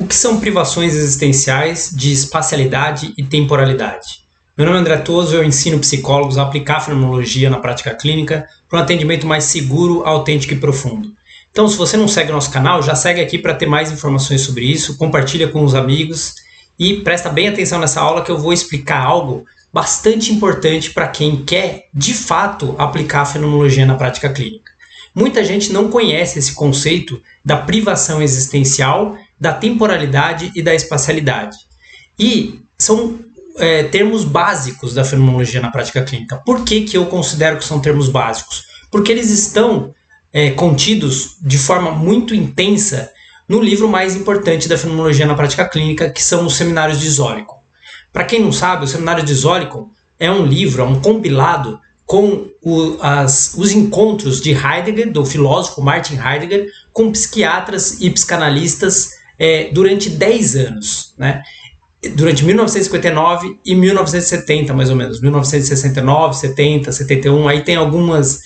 que são privações existenciais de espacialidade e temporalidade? Meu nome é André Toso, eu ensino psicólogos a aplicar a fenomenologia na prática clínica para um atendimento mais seguro, autêntico e profundo. Então, se você não segue o nosso canal, já segue aqui para ter mais informações sobre isso, compartilha com os amigos e presta bem atenção nessa aula que eu vou explicar algo bastante importante para quem quer, de fato, aplicar a fenomenologia na prática clínica. Muita gente não conhece esse conceito da privação existencial, da temporalidade e da espacialidade. E são termos básicos da fenomenologia na prática clínica. Por que eu considero que são termos básicos? Porque eles estão contidos de forma muito intensa no livro mais importante da fenomenologia na prática clínica, que são os Seminários de Zollikon. Para quem não sabe, o Seminário de Zollikon é um livro, é um compilado com os encontros de Heidegger, do filósofo Martin Heidegger, com psiquiatras e psicanalistas durante 10 anos, né? Durante 1959 e 1970, mais ou menos, 1969, 70, 71, aí tem algumas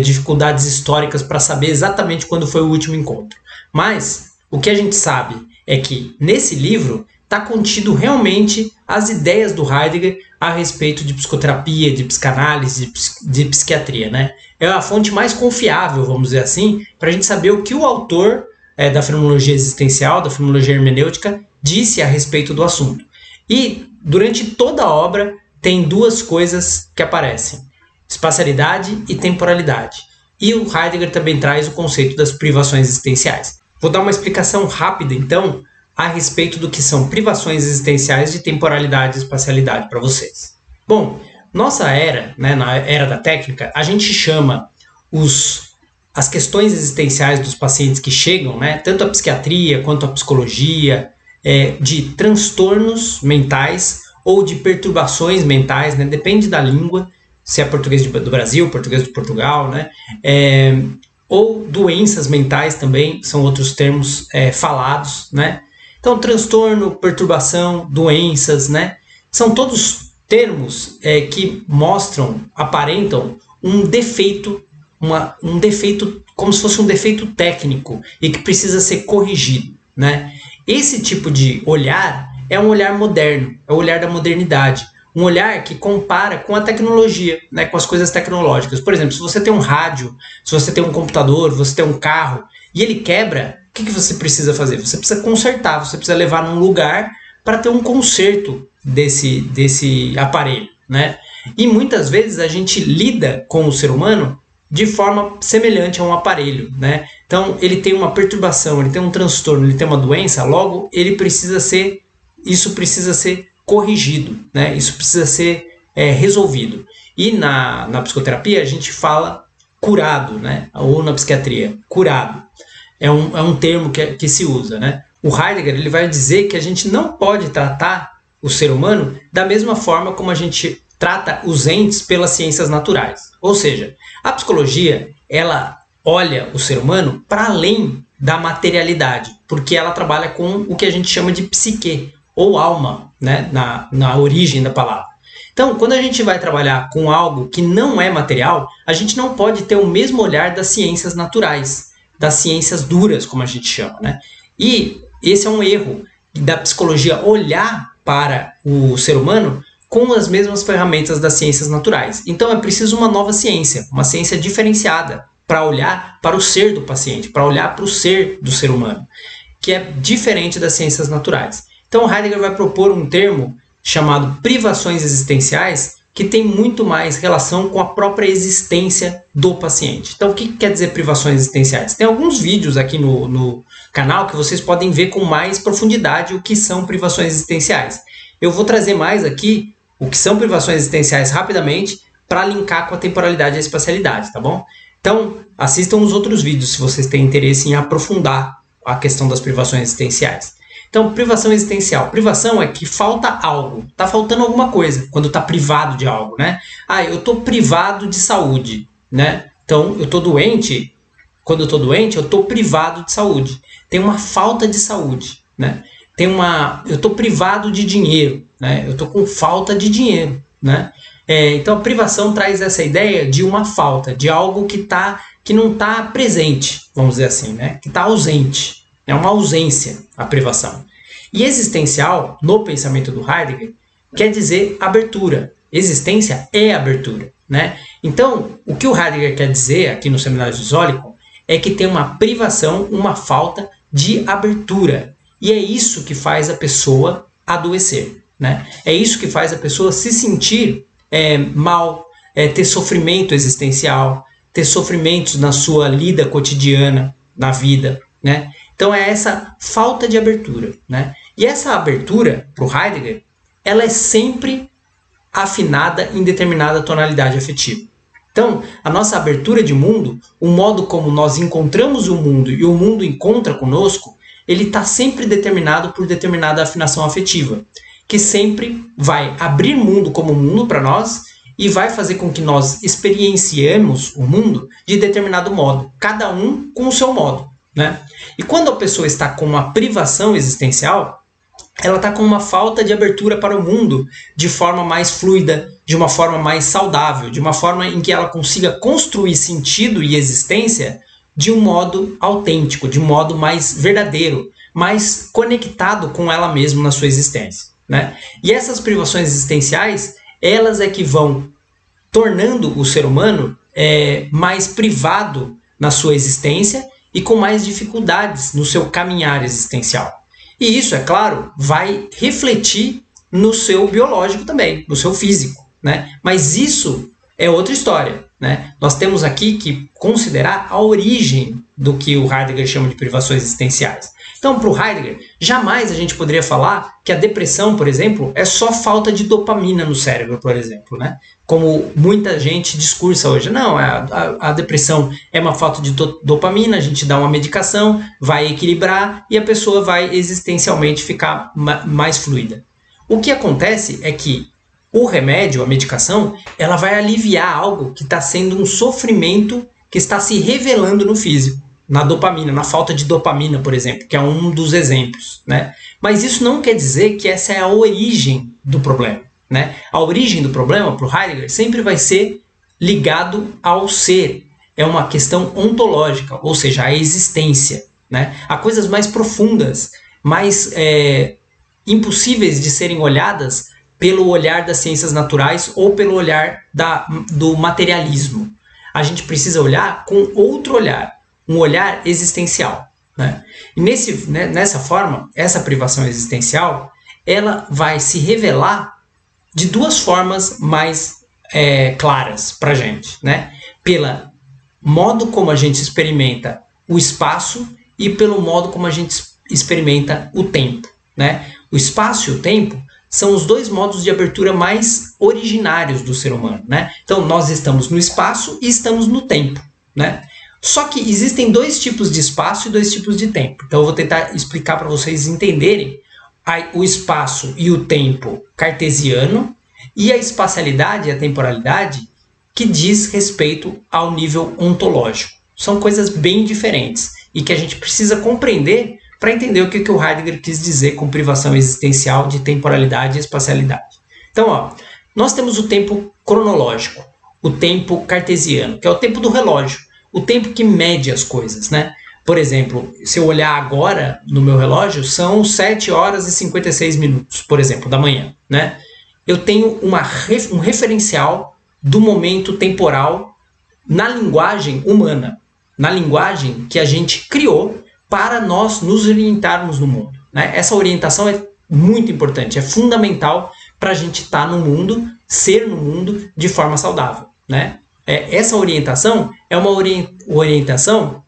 dificuldades históricas para saber exatamente quando foi o último encontro. Mas o que a gente sabe é que nesse livro está contido realmente as ideias do Heidegger a respeito de psicoterapia, de psicanálise, de psiquiatria, né? É a fonte mais confiável, vamos dizer assim, para a gente saber o que o autor da fenomenologia existencial, da fenomenologia hermenêutica, disse a respeito do assunto. E durante toda a obra tem duas coisas que aparecem: espacialidade e temporalidade. E o Heidegger também traz o conceito das privações existenciais. Vou dar uma explicação rápida, então, a respeito do que são privações existenciais de temporalidade e espacialidade para vocês. Bom, nossa era, né, na era da técnica, a gente chama as questões existenciais dos pacientes que chegam, né, tanto a psiquiatria quanto a psicologia, de transtornos mentais ou de perturbações mentais, né, depende da língua, se é português do Brasil, português de Portugal, né, ou doenças mentais também, são outros termos falados, né. Então, transtorno, perturbação, doenças, né, são todos termos que mostram, aparentam um defeito, um defeito como se fosse um defeito técnico e que precisa ser corrigido, né. Esse tipo de olhar é um olhar moderno, é o olhar da modernidade, um olhar que compara com a tecnologia, né, com as coisas tecnológicas. Por exemplo, se você tem um rádio, se você tem um computador, você tem um carro e ele quebra, o que você precisa fazer? Você precisa consertar, você precisa levar num lugar para ter um conserto desse aparelho, né? E muitas vezes a gente lida com o ser humano de forma semelhante a um aparelho, né? Então ele tem uma perturbação, ele tem um transtorno, ele tem uma doença, logo isso precisa ser corrigido, né? Isso precisa ser resolvido. E na psicoterapia a gente fala curado, né? Ou na psiquiatria, curado. É um termo que se usa, né? O Heidegger ele vai dizer que a gente não pode tratar o ser humano da mesma forma como a gente trata os entes pelas ciências naturais. Ou seja, a psicologia ela olha o ser humano para além da materialidade, porque ela trabalha com o que a gente chama de psique, ou alma, né? na origem da palavra. Então, quando a gente vai trabalhar com algo que não é material, a gente não pode ter o mesmo olhar das ciências naturais, das ciências duras, como a gente chama, né? E esse é um erro da psicologia, olhar para o ser humano com as mesmas ferramentas das ciências naturais. Então é preciso uma nova ciência, uma ciência diferenciada, para olhar para o ser do paciente, para olhar para o ser do ser humano, que é diferente das ciências naturais. Então Heidegger vai propor um termo chamado privações existenciais, que tem muito mais relação com a própria existência do paciente. Então, o que quer dizer privações existenciais? Tem alguns vídeos aqui no canal que vocês podem ver com mais profundidade o que são privações existenciais. Eu vou trazer mais aqui o que são privações existenciais rapidamente para linkar com a temporalidade e a espacialidade, tá bom? Então, assistam os outros vídeos se vocês têm interesse em aprofundar a questão das privações existenciais. Então, privação existencial. Privação é que falta algo. Está faltando alguma coisa quando está privado de algo, né? Ah, eu estou privado de saúde, né? Então, eu estou doente. Quando eu estou doente, eu estou privado de saúde. Tem uma falta de saúde, né? Eu estou privado de dinheiro, né? Eu estou com falta de dinheiro, né? Então, a privação traz essa ideia de uma falta, de algo que não está presente, vamos dizer assim, né? Que está ausente. É uma ausência, a privação. E existencial, no pensamento do Heidegger, quer dizer abertura. Existência é abertura, né? Então, o que o Heidegger quer dizer aqui no Seminário de Zollikon é que tem uma privação, uma falta de abertura. E é isso que faz a pessoa adoecer, né? É isso que faz a pessoa se sentir mal, ter sofrimento existencial, ter sofrimentos na sua lida cotidiana, na vida, né? Então é essa falta de abertura, né? E essa abertura, para o Heidegger, ela é sempre afinada em determinada tonalidade afetiva. Então, a nossa abertura de mundo, o modo como nós encontramos o mundo e o mundo encontra conosco, ele está sempre determinado por determinada afinação afetiva, que sempre vai abrir mundo como mundo para nós e vai fazer com que nós experienciemos o mundo de determinado modo, cada um com o seu modo, né? E quando a pessoa está com uma privação existencial, ela está com uma falta de abertura para o mundo de forma mais fluida, de uma forma mais saudável, de uma forma em que ela consiga construir sentido e existência de um modo autêntico, de um modo mais verdadeiro, mais conectado com ela mesma na sua existência, né? E essas privações existenciais, elas é que vão tornando o ser humano mais privado na sua existência e com mais dificuldades no seu caminhar existencial. E isso, é claro, vai refletir no seu biológico também, no seu físico, né? Mas isso é outra história, né? Nós temos aqui que considerar a origem do que o Heidegger chama de privações existenciais. Então, para o Heidegger, jamais a gente poderia falar que a depressão, por exemplo, é só falta de dopamina no cérebro, por exemplo, né? Como muita gente discursa hoje. Não, a depressão é uma falta de dopamina, a gente dá uma medicação, vai equilibrar e a pessoa vai existencialmente ficar mais fluida. O que acontece é que o remédio, a medicação, ela vai aliviar algo que está sendo um sofrimento que está se revelando no físico, na dopamina, na falta de dopamina, por exemplo, que é um dos exemplos, né? Mas isso não quer dizer que essa é a origem do problema, né? A origem do problema, para o Heidegger, sempre vai ser ligado ao ser. É uma questão ontológica, ou seja, a existência, né? Há coisas mais profundas, mais impossíveis de serem olhadas pelo olhar das ciências naturais ou pelo olhar do materialismo. A gente precisa olhar com outro olhar, um olhar existencial, né? E nessa forma, essa privação existencial, ela vai se revelar de duas formas mais claras para a gente, né? Pelo modo como a gente experimenta o espaço e pelo modo como a gente experimenta o tempo, né? O espaço e o tempo são os dois modos de abertura mais originários do ser humano, né? Então, nós estamos no espaço e estamos no tempo, né? Só que existem dois tipos de espaço e dois tipos de tempo. Então, eu vou tentar explicar para vocês entenderem o espaço e o tempo cartesiano e a espacialidade e a temporalidade que diz respeito ao nível ontológico. São coisas bem diferentes e que a gente precisa compreender para entender o que o Heidegger quis dizer com privação existencial de temporalidade e espacialidade. Então, nós temos o tempo cronológico, o tempo cartesiano, que é o tempo do relógio, o tempo que mede as coisas, né? Por exemplo, se eu olhar agora no meu relógio, são 7 horas e 56 minutos, por exemplo, da manhã, né? Eu tenho um referencial do momento temporal na linguagem humana, na linguagem que a gente criou para nós nos orientarmos no mundo, né? Essa orientação é muito importante, é fundamental para a gente estar no mundo, ser no mundo de forma saudável, né? Essa orientação é uma orientação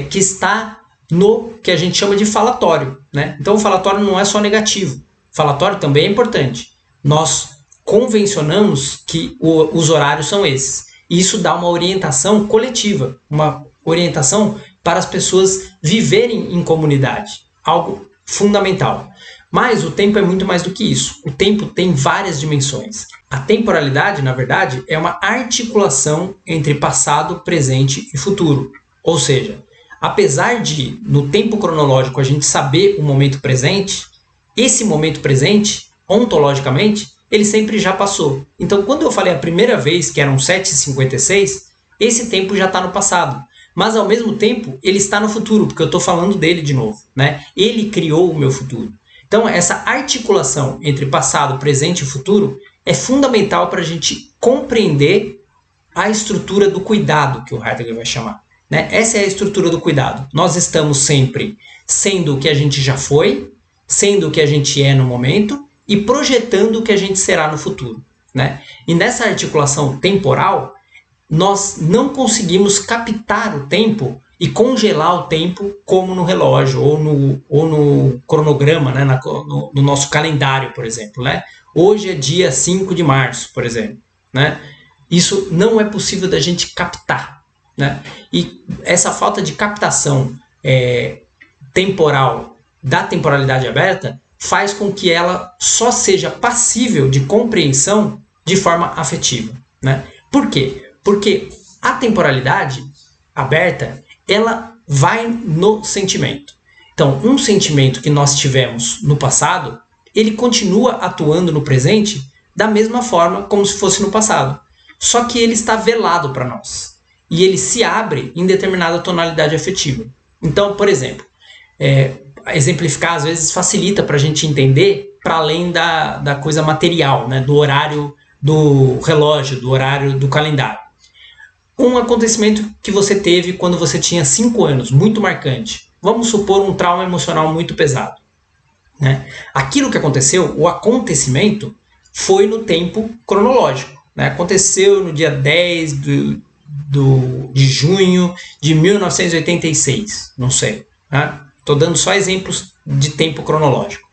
que está no que a gente chama de falatório, né? Então o falatório não é só negativo, o falatório também é importante. Nós convencionamos que os horários são esses, e isso dá uma orientação coletiva, uma orientação para as pessoas viverem em comunidade, algo fundamental. Mas o tempo é muito mais do que isso. O tempo tem várias dimensões. A temporalidade, na verdade, é uma articulação entre passado, presente e futuro. Ou seja, apesar de, no tempo cronológico, a gente saber o momento presente, esse momento presente, ontologicamente, ele sempre já passou. Então, quando eu falei a primeira vez que eram 7h56, esse tempo já está no passado. Mas, ao mesmo tempo, ele está no futuro, porque eu estou falando dele de novo, né? Ele criou o meu futuro. Então, essa articulação entre passado, presente e futuro é fundamental para a gente compreender a estrutura do cuidado, que o Heidegger vai chamar. Né? Essa é a estrutura do cuidado. Nós estamos sempre sendo o que a gente já foi, sendo o que a gente é no momento e projetando o que a gente será no futuro. Né? E nessa articulação temporal, nós não conseguimos captar o tempo e congelar o tempo como no relógio ou no cronograma, né? no nosso calendário, por exemplo. Né? Hoje é dia 5 de março, por exemplo. Né? Isso não é possível da gente captar. Né? E essa falta de captação temporal da temporalidade aberta faz com que ela só seja passível de compreensão de forma afetiva. Né? Por quê? Porque a temporalidade aberta, ela vai no sentimento. Então, um sentimento que nós tivemos no passado, ele continua atuando no presente da mesma forma como se fosse no passado. Só que ele está velado para nós. E ele se abre em determinada tonalidade afetiva. Então, por exemplo, exemplificar às vezes facilita para a gente entender para além da coisa material, né? Do horário do relógio, do horário do calendário. Um acontecimento que você teve quando você tinha 5 anos, muito marcante. Vamos supor um trauma emocional muito pesado. Né? Aquilo que aconteceu, o acontecimento, foi no tempo cronológico. Né? Aconteceu no dia 10 de junho de 1986. Não sei. Estou dando só exemplos de tempo cronológico.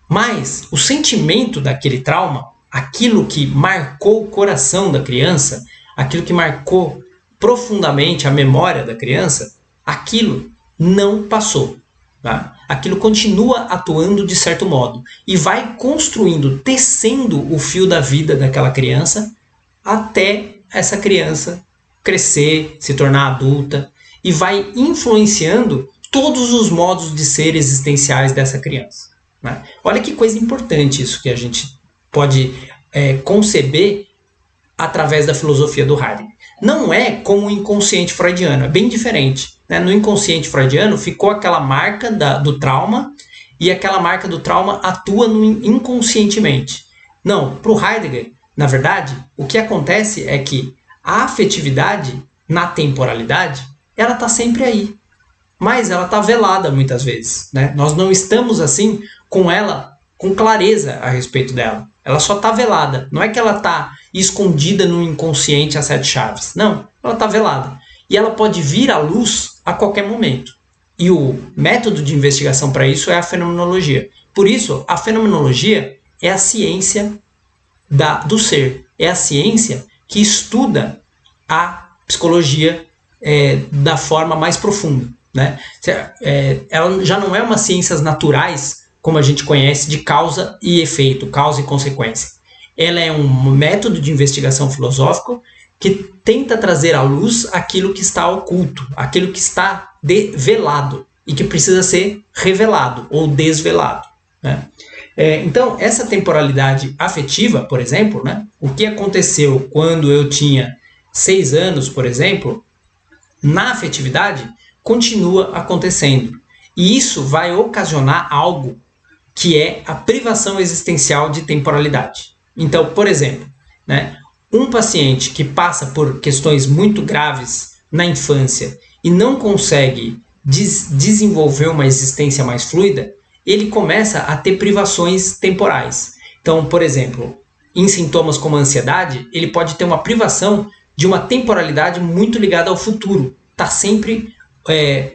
Mas o sentimento daquele trauma, aquilo que marcou o coração da criança, aquilo que marcou profundamente a memória da criança, aquilo não passou. Tá? Aquilo continua atuando de certo modo e vai construindo, tecendo o fio da vida daquela criança até essa criança crescer, se tornar adulta e vai influenciando todos os modos de ser existenciais dessa criança. Né? Olha que coisa importante isso que a gente pode conceber através da filosofia do Heidegger. Não é como o inconsciente freudiano, é bem diferente. Né? No inconsciente freudiano ficou aquela marca do trauma e aquela marca do trauma atua inconscientemente. Não, para o Heidegger, na verdade, o que acontece é que a afetividade na temporalidade, ela está sempre aí. Mas ela está velada muitas vezes. Né? Nós não estamos assim com ela, com clareza a respeito dela. Ela só está velada. Não é que ela está escondida no inconsciente a 7 chaves. Não, ela está velada. E ela pode vir à luz a qualquer momento. E o método de investigação para isso é a fenomenologia. Por isso, a fenomenologia é a ciência do ser. É a ciência que estuda a psicologia da forma mais profunda. Né? Ela já não é uma ciências naturais, como a gente conhece, de causa e efeito, causa e consequência. Ela é um método de investigação filosófico que tenta trazer à luz aquilo que está oculto, aquilo que está velado e que precisa ser revelado ou desvelado. Né? Então, essa temporalidade afetiva, por exemplo, né? O que aconteceu quando eu tinha 6 anos, por exemplo, na afetividade, continua acontecendo. E isso vai ocasionar algo que é a privação existencial de temporalidade. Então, por exemplo, né, um paciente que passa por questões muito graves na infância e não consegue desenvolver uma existência mais fluida, ele começa a ter privações temporais. Então, por exemplo, em sintomas como a ansiedade, ele pode ter uma privação de uma temporalidade muito ligada ao futuro. Está sempre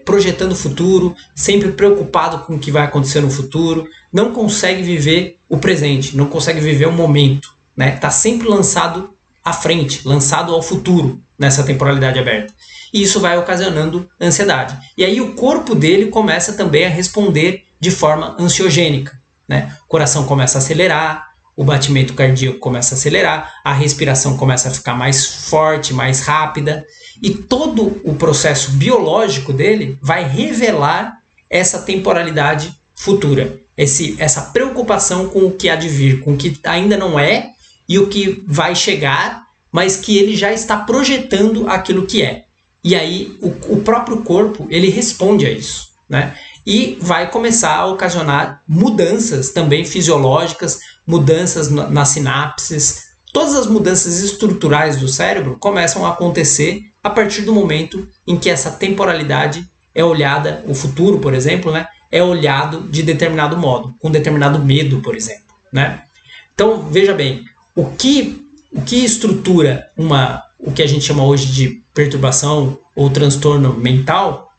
projetando o futuro, sempre preocupado com o que vai acontecer no futuro, não consegue viver o presente, não consegue viver o momento. Está sempre lançado à frente, lançado ao futuro nessa temporalidade aberta. E isso vai ocasionando ansiedade. E aí o corpo dele começa também a responder de forma ansiogênica. Né? O coração começa a acelerar, o batimento cardíaco começa a acelerar, a respiração começa a ficar mais forte, mais rápida, e todo o processo biológico dele vai revelar essa temporalidade futura, essa preocupação com o que há de vir, com o que ainda não é e o que vai chegar, mas que ele já está projetando aquilo que é. E aí o próprio corpo ele responde a isso. Né? e vai começar a ocasionar mudanças também fisiológicas, mudanças nas sinapses. Todas as mudanças estruturais do cérebro começam a acontecer a partir do momento em que essa temporalidade é olhada, o futuro, por exemplo, né, é olhado de determinado modo, com determinado medo, por exemplo, né? Então, veja bem, o que estrutura o que a gente chama hoje de perturbação ou transtorno mental,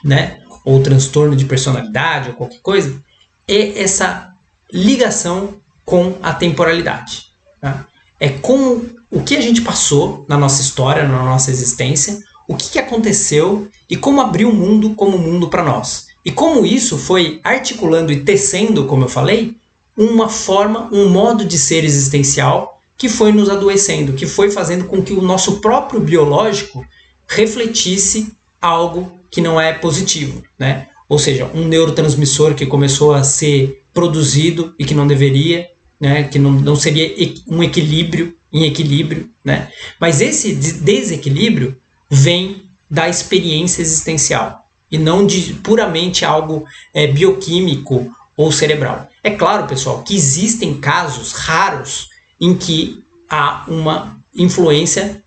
né, ou transtorno de personalidade ou qualquer coisa, é essa ligação com a temporalidade, tá? É como o que a gente passou na nossa história, na nossa existência, o que aconteceu e como abriu o mundo como mundo para nós. E como isso foi articulando e tecendo, como eu falei, uma forma, um modo de ser existencial que foi nos adoecendo, que foi fazendo com que o nosso próprio biológico refletisse algo que não é positivo, né? Ou seja, um neurotransmissor que começou a ser produzido e que não deveria, né? Que não seria um equilíbrio, em equilíbrio, né? Mas esse desequilíbrio vem da experiência existencial e não de puramente algo bioquímico ou cerebral. É claro, pessoal, que existem casos raros em que há uma influência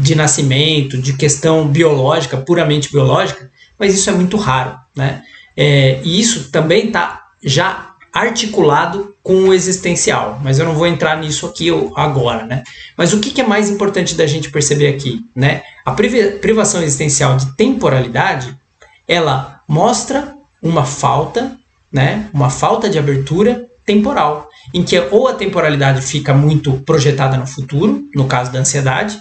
de nascimento, de questão biológica, puramente biológica, mas isso é muito raro, né? E isso também está já articulado com o existencial, mas eu não vou entrar nisso aqui agora, né? Mas o que é mais importante da gente perceber aqui, né? A privação existencial de temporalidade, ela mostra uma falta, né? Uma falta de abertura temporal, em que ou a temporalidade fica muito projetada no futuro, no caso da ansiedade,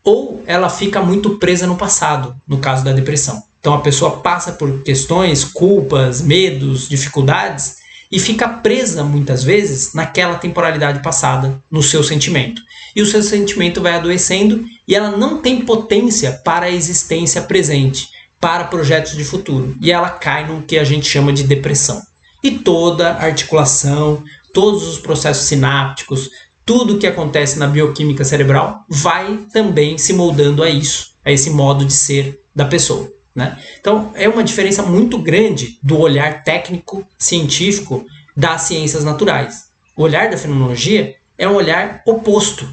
ou ela fica muito presa no passado, no caso da depressão. Então a pessoa passa por questões, culpas, medos, dificuldades e fica presa muitas vezes naquela temporalidade passada, no seu sentimento. E o seu sentimento vai adoecendo e ela não tem potência para a existência presente, para projetos de futuro. E ela cai no que a gente chama de depressão. E toda a articulação, todos os processos sinápticos, tudo que acontece na bioquímica cerebral vai também se moldando a isso, a esse modo de ser da pessoa, né? Então é uma diferença muito grande do olhar técnico, científico das ciências naturais. O olhar da fenomenologia é um olhar oposto,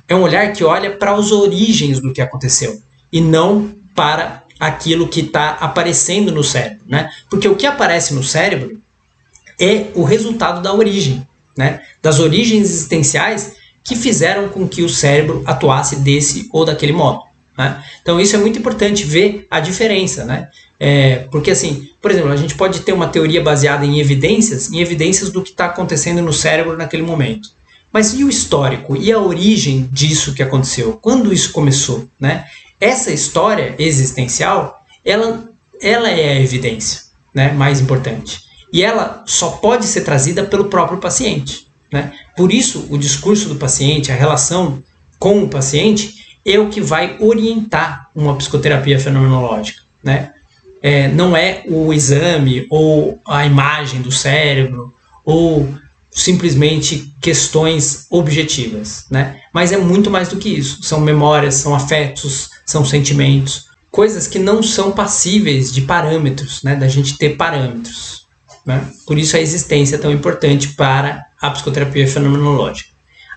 é um olhar que olha para as origens do que aconteceu e não para aquilo que está aparecendo no cérebro, né? Porque o que aparece no cérebro é o resultado da origem, né? Das origens existenciais que fizeram com que o cérebro atuasse desse ou daquele modo, né? Então isso é muito importante ver a diferença, né? Porque assim, por exemplo, a gente pode ter uma teoria baseada em evidências do que está acontecendo no cérebro naquele momento. Mas e o histórico? E a origem disso que aconteceu? Quando isso começou, né? Essa história existencial, ela é a evidência, né? Mais importante. E ela só pode ser trazida pelo próprio paciente, né? Por isso, o discurso do paciente, a relação com o paciente, é o que vai orientar uma psicoterapia fenomenológica, né? Não é o exame ou a imagem do cérebro ou simplesmente questões objetivas, né? Mas é muito mais do que isso. São memórias, são afetos, são sentimentos, coisas que não são passíveis de parâmetros, né? Da gente ter parâmetros, né? Por isso a existência é tão importante para a psicoterapia fenomenológica.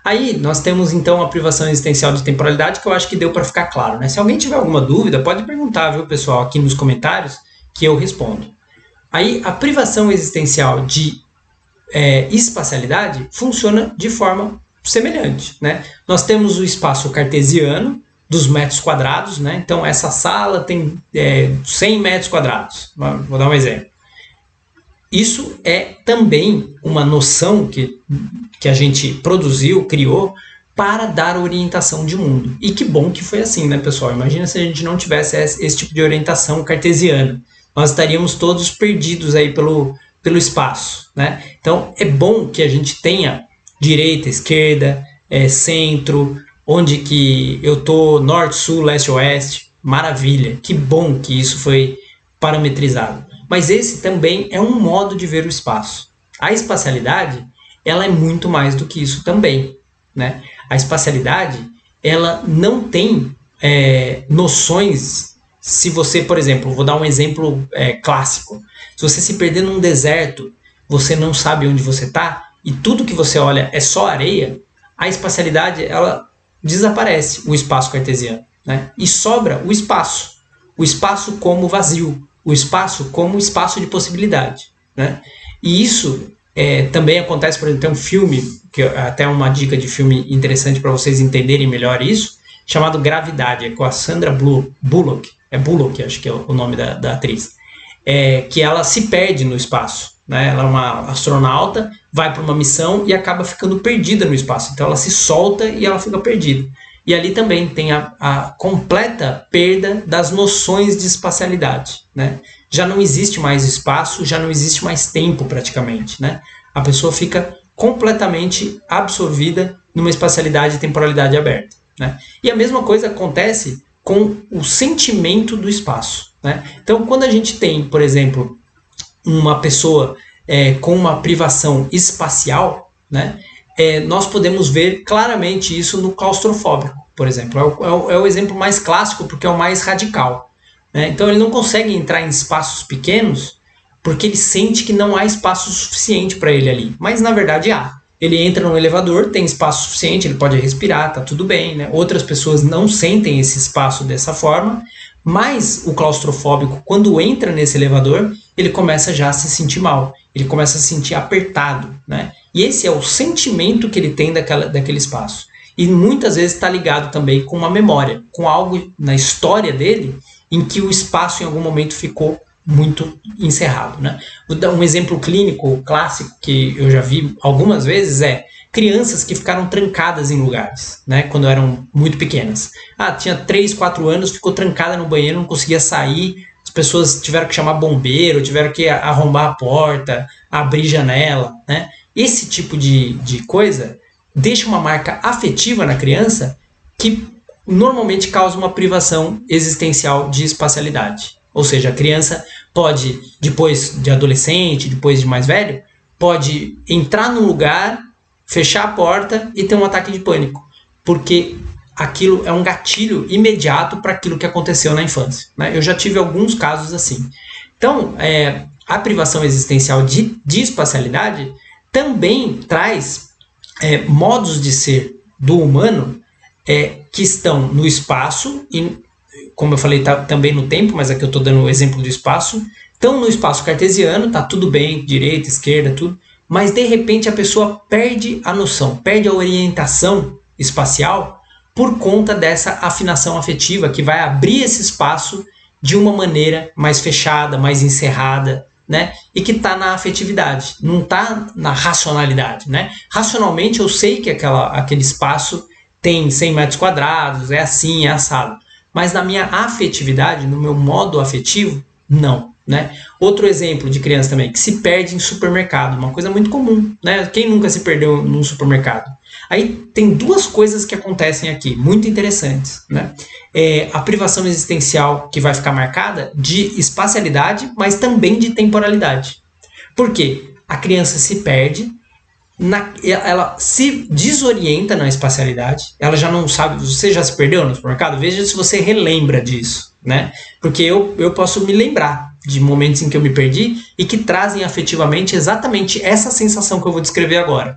Aí nós temos então a privação existencial de temporalidade, que eu acho que deu para ficar claro, né? Se alguém tiver alguma dúvida, pode perguntar, viu, pessoal, aqui nos comentários, que eu respondo. Aí a privação existencial de espacialidade funciona de forma semelhante, né? Nós temos o espaço cartesiano dos metros quadrados, né? Então essa sala tem 100 metros quadrados. Vou dar um exemplo. Isso é também uma noção que a gente produziu, criou, para dar orientação de mundo. E que bom que foi assim, né, pessoal? Imagina se a gente não tivesse esse tipo de orientação cartesiana. Nós estaríamos todos perdidos aí pelo espaço, né? Então, é bom que a gente tenha direita, esquerda, centro, onde que eu tô, norte, sul, leste, oeste. Maravilha, que bom que isso foi parametrizado. Mas esse também é um modo de ver o espaço. A espacialidade, ela é muito mais do que isso também, né? A espacialidade, ela não tem noções se você, por exemplo, vou dar um exemplo clássico. Se você se perder num deserto, você não sabe onde você está e tudo que você olha é só areia, a espacialidade ela desaparece, o espaço cartesiano, né? E sobra o espaço como vazio, o espaço como espaço de possibilidade, né? E isso também acontece, por exemplo, tem um filme, que até uma dica de filme interessante para vocês entenderem melhor isso, chamado Gravidade, com a Sandra Bullock, Bullock, acho que é o nome da atriz, que ela se perde no espaço, né? Ela é uma astronauta, vai para uma missão e acaba ficando perdida no espaço, então ela se solta e ela fica perdida. E ali também tem a completa perda das noções de espacialidade, né? Já não existe mais espaço, já não existe mais tempo praticamente, né? A pessoa fica completamente absorvida numa espacialidade e temporalidade aberta, né? E a mesma coisa acontece com o sentimento do espaço, né? Então, quando a gente tem, por exemplo, uma pessoa com uma privação espacial, né? Nós podemos ver claramente isso no claustrofóbico, por exemplo. É o exemplo mais clássico porque é o mais radical, né? Então ele não consegue entrar em espaços pequenos porque ele sente que não há espaço suficiente para ele ali. Mas na verdade há. Ele entra no elevador, tem espaço suficiente, ele pode respirar, tá tudo bem, né? Outras pessoas não sentem esse espaço dessa forma, mas o claustrofóbico, quando entra nesse elevador, ele começa já a se sentir mal, ele começa a se sentir apertado, né? E esse é o sentimento que ele tem daquele espaço. E muitas vezes está ligado também com uma memória, com algo na história dele em que o espaço em algum momento ficou muito encerrado, né? Vou dar um exemplo clínico clássico que eu já vi algumas vezes crianças que ficaram trancadas em lugares, né, quando eram muito pequenas. Tinha 3, 4 anos, ficou trancada no banheiro, não conseguia sair, as pessoas tiveram que chamar bombeiro, tiveram que arrombar a porta, abrir janela, né? Esse tipo de coisa deixa uma marca afetiva na criança que normalmente causa uma privação existencial de espacialidade. Ou seja, a criança pode, depois de adolescente, depois de mais velho, pode entrar num lugar, fechar a porta e ter um ataque de pânico, porque aquilo é um gatilho imediato para aquilo que aconteceu na infância, né? Eu já tive alguns casos assim. Então, a privação existencial de espacialidade também traz modos de ser do humano que estão no espaço e, como eu falei, tá também no tempo, mas aqui eu estou dando o exemplo do espaço. Então, no espaço cartesiano, tá tudo bem, direita, esquerda, tudo, mas de repente a pessoa perde a noção, perde a orientação espacial por conta dessa afinação afetiva que vai abrir esse espaço de uma maneira mais fechada, mais encerrada, né? E que está na afetividade, não está na racionalidade, né? Racionalmente eu sei que aquele espaço tem 100 metros quadrados, é assim, é assado. Mas na minha afetividade, no meu modo afetivo, não, né? Outro exemplo de criança também, que se perde em supermercado, uma coisa muito comum, né? Quem nunca se perdeu num supermercado? Aí tem duas coisas que acontecem aqui, muito interessantes, né? A privação existencial que vai ficar marcada de espacialidade, mas também de temporalidade. Por quê? A criança se perde, ela se desorienta na espacialidade, ela já não sabe, você já se perdeu no supermercado? Veja se você relembra disso, né? Porque eu posso me lembrar de momentos em que eu me perdi e que trazem afetivamente exatamente essa sensação que eu vou descrever agora.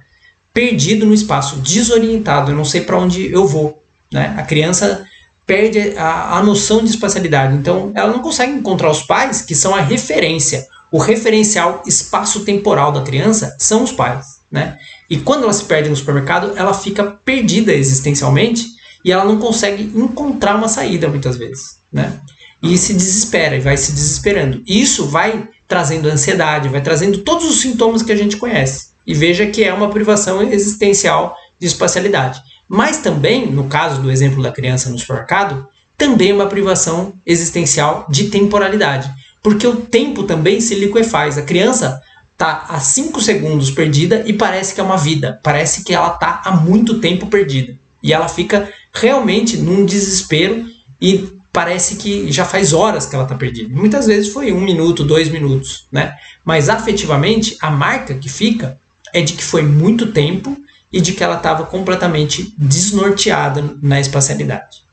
Perdido no espaço, desorientado, eu não sei para onde eu vou, né? A criança perde a noção de espacialidade, então ela não consegue encontrar os pais, que são a referência. O referencial espaço-temporal da criança são os pais, né? E quando ela se perde no supermercado, ela fica perdida existencialmente e ela não consegue encontrar uma saída muitas vezes, né? E se desespera, e vai se desesperando. E isso vai trazendo ansiedade, vai trazendo todos os sintomas que a gente conhece. E veja que é uma privação existencial de espacialidade. Mas também, no caso do exemplo da criança no supermercado, também é uma privação existencial de temporalidade. Porque o tempo também se liquefaz. A criança está há 5 segundos perdida e parece que é uma vida. Parece que ela está há muito tempo perdida. E ela fica realmente num desespero e parece que já faz horas que ela está perdida. Muitas vezes foi 1 minuto, 2 minutos, né? Mas afetivamente, a marca que fica é de que foi muito tempo e de que ela estava completamente desnorteada na espacialidade,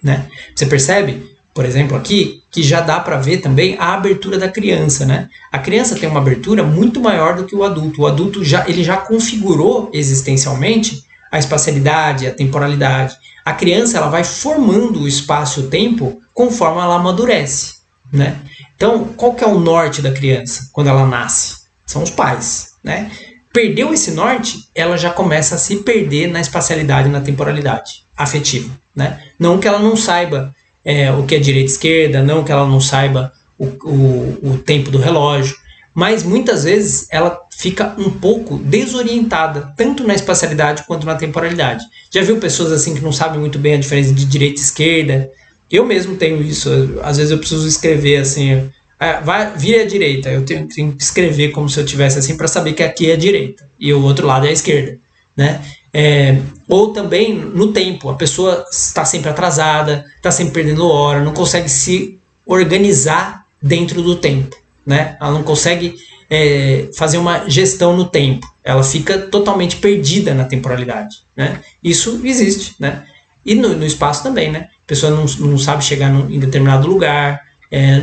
né? Você percebe? por exemplo, aqui, que já dá para ver também a abertura da criança, né? A criança tem uma abertura muito maior do que o adulto. O adulto ele já configurou existencialmente a espacialidade, a temporalidade. A criança ela vai formando o espaço e o tempo conforme ela amadurece, né? Então, qual que é o norte da criança quando ela nasce? São os pais, né? Perdeu esse norte, ela já começa a se perder na espacialidade e na temporalidade afetiva, né? Não que ela não saiba o que é direita e esquerda, não que ela não saiba o tempo do relógio, mas muitas vezes ela fica um pouco desorientada, tanto na espacialidade quanto na temporalidade. Já viu pessoas assim que não sabem muito bem a diferença de direita e esquerda? Eu mesmo tenho isso, às vezes eu preciso escrever assim, vira à direita, eu tenho que escrever como se eu tivesse assim para saber que aqui é a direita e o outro lado é a esquerda, né? Ou também no tempo, a pessoa está sempre atrasada, está sempre perdendo hora, não consegue se organizar dentro do tempo, né? Ela não consegue fazer uma gestão no tempo, ela fica totalmente perdida na temporalidade, né? Isso existe, né? E no espaço também, né? A pessoa não sabe chegar em determinado lugar,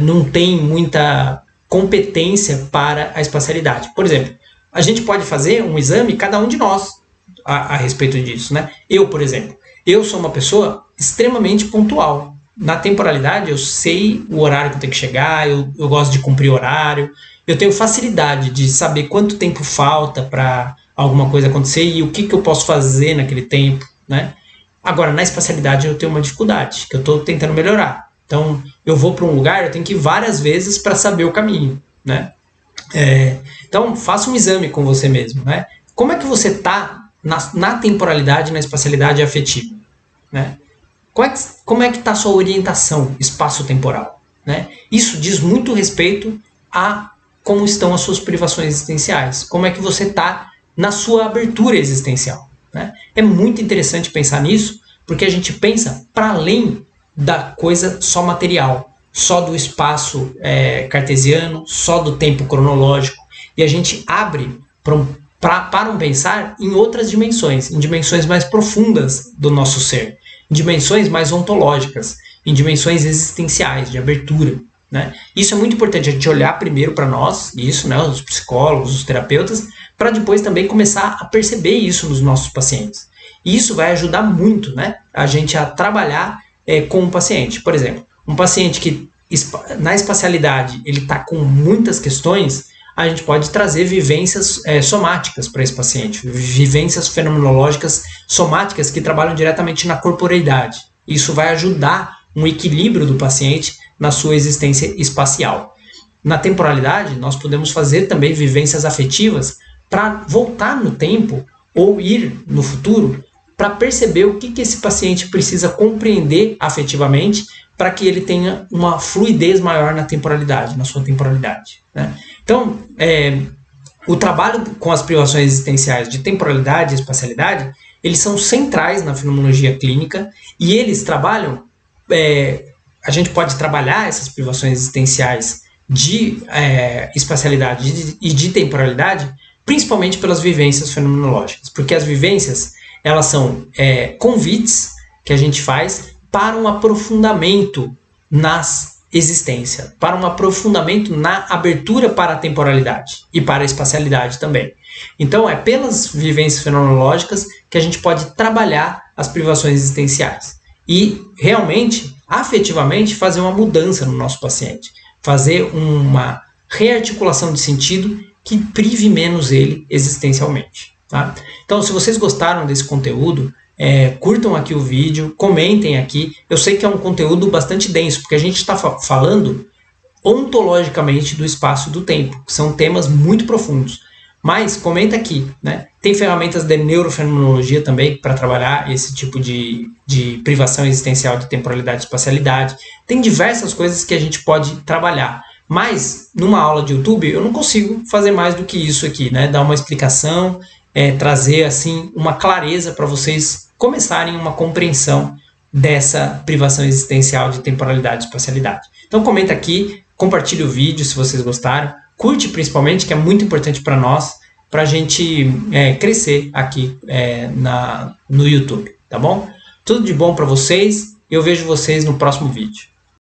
não tem muita competência para a espacialidade. Por exemplo, a gente pode fazer um exame, cada um de nós, a respeito disso, né? Eu, por exemplo, eu sou uma pessoa extremamente pontual. Na temporalidade, eu sei o horário que eu tenho que chegar, eu gosto de cumprir horário, eu tenho facilidade de saber quanto tempo falta para alguma coisa acontecer e o que eu posso fazer naquele tempo, né? Agora, na espacialidade, eu tenho uma dificuldade, que eu estou tentando melhorar. Então, eu vou para um lugar, eu tenho que ir várias vezes para saber o caminho, né? Então, faça um exame com você mesmo, né? Como é que você está na temporalidade, na espacialidade afetiva, né? Como é que está a sua orientação espaço-temporal, né? Isso diz muito respeito a como estão as suas privações existenciais, como é que você está na sua abertura existencial, né? É muito interessante pensar nisso, porque a gente pensa para além da coisa só material, só do espaço cartesiano, só do tempo cronológico, e a gente abre para um pensar em outras dimensões, em dimensões mais profundas do nosso ser, em dimensões mais ontológicas, em dimensões existenciais, de abertura, né? Isso é muito importante, a gente olhar primeiro para nós, isso, né, os psicólogos, os terapeutas, para depois também começar a perceber isso nos nossos pacientes. E isso vai ajudar muito, né, a gente a trabalhar com o paciente. Por exemplo, um paciente que na espacialidade ele está com muitas questões, a gente pode trazer vivências somáticas para esse paciente, vivências fenomenológicas somáticas que trabalham diretamente na corporeidade. Isso vai ajudar um equilíbrio do paciente na sua existência espacial. Na temporalidade, nós podemos fazer também vivências afetivas para voltar no tempo ou ir no futuro para perceber o que esse paciente precisa compreender afetivamente para que ele tenha uma fluidez maior na temporalidade, na sua temporalidade, né? Então, o trabalho com as privações existenciais de temporalidade e espacialidade, eles são centrais na fenomenologia clínica e eles trabalham, a gente pode trabalhar essas privações existenciais de espacialidade e de temporalidade, principalmente pelas vivências fenomenológicas, porque as vivências, elas são convites que a gente faz para um aprofundamento nas existência, para um aprofundamento na abertura para a temporalidade e para a espacialidade também. Então, é pelas vivências fenomenológicas que a gente pode trabalhar as privações existenciais e realmente, afetivamente, fazer uma mudança no nosso paciente, fazer uma rearticulação de sentido que prive menos ele existencialmente, tá? Então, se vocês gostaram desse conteúdo, curtam aqui o vídeo, comentem aqui. Eu sei que é um conteúdo bastante denso, porque a gente está falando ontologicamente do espaço e do tempo, que são temas muito profundos. Mas comenta aqui, né? Tem ferramentas de neurofenomenologia também para trabalhar esse tipo de privação existencial de temporalidade e espacialidade. Tem diversas coisas que a gente pode trabalhar. Mas numa aula de YouTube eu não consigo fazer mais do que isso aqui, né? Dar uma explicação, trazer assim uma clareza para vocês começarem uma compreensão dessa privação existencial de temporalidade e espacialidade. Então comenta aqui, compartilhe o vídeo se vocês gostaram, curte principalmente, que é muito importante para nós, para a gente crescer aqui no YouTube, tá bom? Tudo de bom para vocês e eu vejo vocês no próximo vídeo.